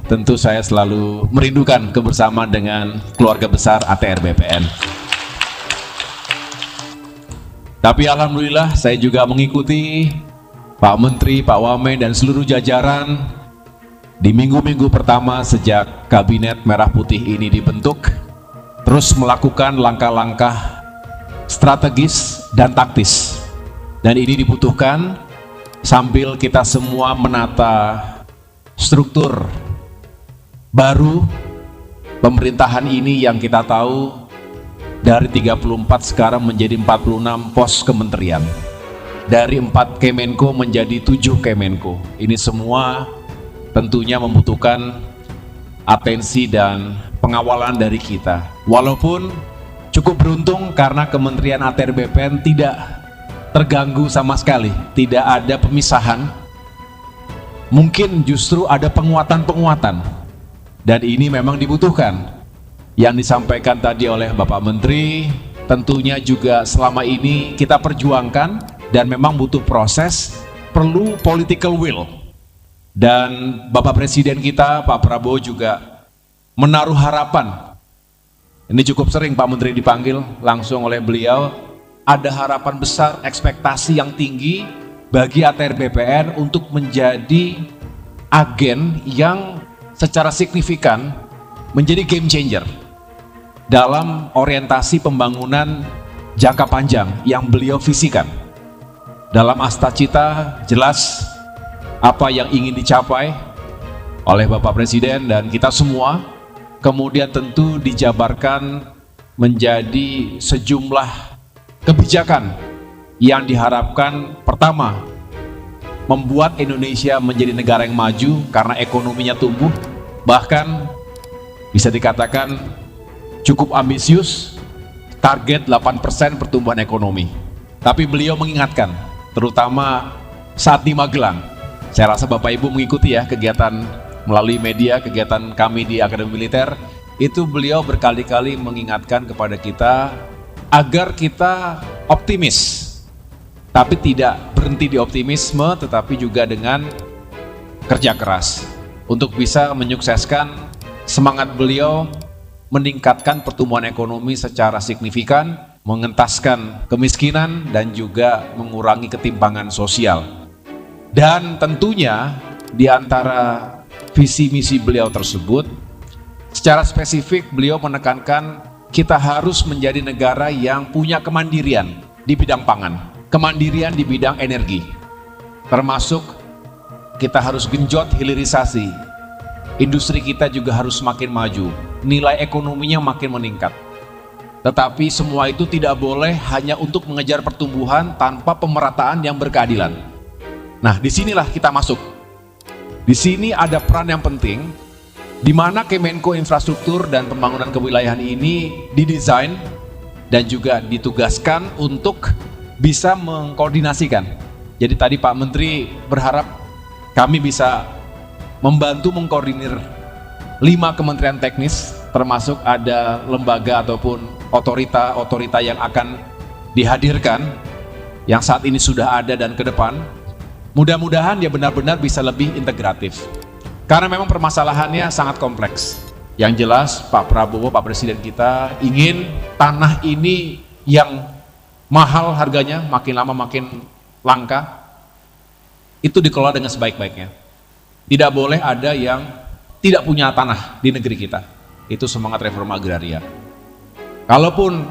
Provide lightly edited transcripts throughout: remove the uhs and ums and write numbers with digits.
tentu saya selalu merindukan kebersamaan dengan keluarga besar ATR BPN. Tapi alhamdulillah saya juga mengikuti Pak Menteri, Pak Wamen, dan seluruh jajaran di minggu-minggu pertama sejak Kabinet Merah Putih ini dibentuk, terus melakukan langkah-langkah strategis dan taktis. Dan ini dibutuhkan sambil kita semua menata struktur baru pemerintahan ini yang kita tahu dari 34 sekarang menjadi 46 pos kementerian. Dari 4 Kemenko menjadi 7 Kemenko. Ini semua tentunya membutuhkan atensi dan pengawalan dari kita. Walaupun cukup beruntung karena Kementerian ATR BPN tidak terganggu sama sekali, tidak ada pemisahan. Mungkin justru ada penguatan-penguatan, dan ini memang dibutuhkan. Yang disampaikan tadi oleh Bapak Menteri tentunya juga selama ini kita perjuangkan, dan memang butuh proses, perlu political will. Dan Bapak Presiden kita, Pak Prabowo juga menaruh harapan. Ini cukup sering Pak Menteri dipanggil langsung oleh beliau, ada harapan besar, ekspektasi yang tinggi bagi ATR BPN untuk menjadi agen yang secara signifikan menjadi game changer dalam orientasi pembangunan jangka panjang yang beliau visikan. Dalam Asta Cita jelas apa yang ingin dicapai oleh Bapak Presiden dan kita semua, kemudian tentu dijabarkan menjadi sejumlah kebijakan yang diharapkan pertama, membuat Indonesia menjadi negara yang maju karena ekonominya tumbuh, bahkan bisa dikatakan cukup ambisius, target 8% pertumbuhan ekonomi. Tapi beliau mengingatkan, terutama saat di Magelang, saya rasa Bapak Ibu mengikuti ya kegiatan melalui media, kegiatan kami di Akademi Militer, itu beliau berkali-kali mengingatkan kepada kita agar kita optimis, tapi tidak berhenti di optimisme, tetapi juga dengan kerja keras untuk bisa menyukseskan semangat beliau meningkatkan pertumbuhan ekonomi secara signifikan, mengentaskan kemiskinan dan juga mengurangi ketimpangan sosial. Dan tentunya di antara visi misi beliau tersebut, secara spesifik beliau menekankan kita harus menjadi negara yang punya kemandirian di bidang pangan, kemandirian di bidang energi, termasuk kita harus genjot hilirisasi. Industri kita juga harus semakin maju, nilai ekonominya makin meningkat. Tetapi semua itu tidak boleh hanya untuk mengejar pertumbuhan tanpa pemerataan yang berkeadilan. Nah, disinilah kita masuk. Di sini ada peran yang penting, di mana Kemenko Infrastruktur dan Pembangunan Kewilayahan ini didesain dan juga ditugaskan untuk bisa mengkoordinasikan. Jadi tadi Pak Menteri berharap kami bisa membantu mengkoordinir 5 kementerian teknis, termasuk ada lembaga ataupun otorita yang akan dihadirkan, yang saat ini sudah ada dan ke depan. Mudah-mudahan ya benar-benar bisa lebih integratif. Karena memang permasalahannya sangat kompleks. Yang jelas Pak Prabowo, Pak Presiden kita ingin tanah ini yang mahal harganya, makin lama makin langka, itu dikelola dengan sebaik-baiknya. Tidak boleh ada yang tidak punya tanah di negeri kita. Itu semangat reforma agraria. Kalaupun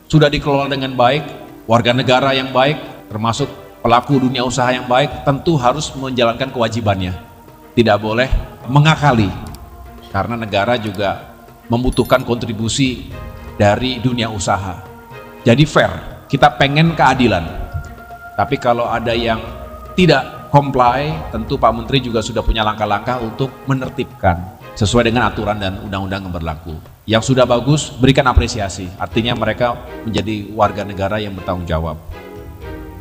sudah dikelola dengan baik, warga negara yang baik, termasuk pelaku dunia usaha yang baik, tentu harus menjalankan kewajibannya. Tidak boleh mengakali, karena negara juga membutuhkan kontribusi dari dunia usaha. Jadi fair, kita pengen keadilan. Tapi kalau ada yang tidak comply, tentu Pak Menteri juga sudah punya langkah-langkah untuk menertibkan sesuai dengan aturan dan undang-undang yang berlaku. Yang sudah bagus, berikan apresiasi. Artinya mereka menjadi warga negara yang bertanggung jawab.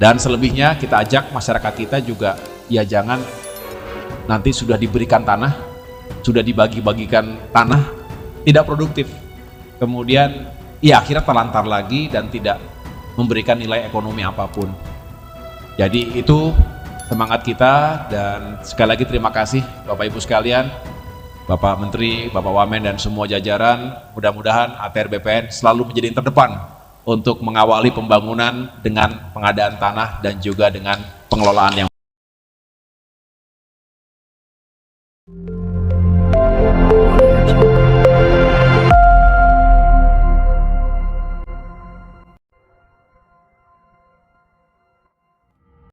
Dan selebihnya kita ajak masyarakat kita juga, ya jangan nanti sudah diberikan tanah, sudah dibagi-bagikan tanah, tidak produktif. Kemudian ya akhirnya terlantar lagi dan tidak memberikan nilai ekonomi apapun. Jadi itu semangat kita, dan sekali lagi terima kasih Bapak Ibu sekalian. Bapak Menteri, Bapak Wamen dan semua jajaran, mudah-mudahan ATR BPN selalu menjadi yang terdepan untuk mengawali pembangunan dengan pengadaan tanah dan juga dengan pengelolaan yang